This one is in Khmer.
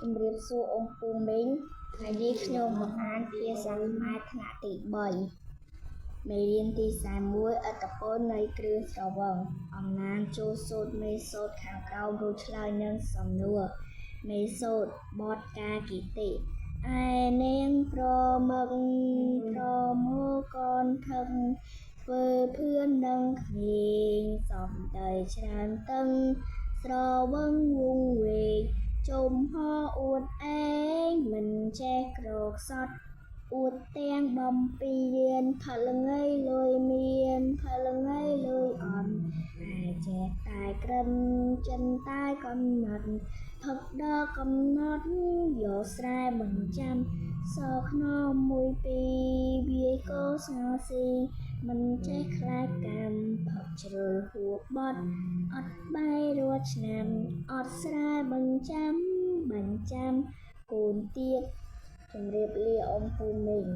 ជំរាបសួរអង្គពូមីងថ្ងៃនេះខ្ញុំនឹងអានភាសាខ្មែរថ្នាក់ទី3មេរៀនទី41ឥទ្ធិពលនៃគ្រឿងស្រវឹងអំណាងចូលសូត្រមេសូត្រខាងក្រោមរួចឆ្លើយនឹងសំណួរមេសូត្របទការគីតិឯនាងប្រមឹកប្រមូលកូនថឹងធ្វើភឿននឹងក្មេងសំដីច្រើនតឹងស្រវឹងវង្វេងចំហអួតឯងមិនចេះក្រកសត់អួតទាំងបំពេញផលងៃលុយមានផលងៃលុយអន់តែចេះតែក្រិនចិនតែកំណត់ផឹកដល់កំណត់យកស្រែបញ្ចាំសខ្នងមួយពីរវាយកោស្ងោស៊ីមិនចេះខ្លាចកម្មផឹកជ្រុលហួបត់អត់បាយរាល់ឆ្នាំអត់ស្រែបញ្ចាំកូនទៀតជំរាបលាអង្គពូមីង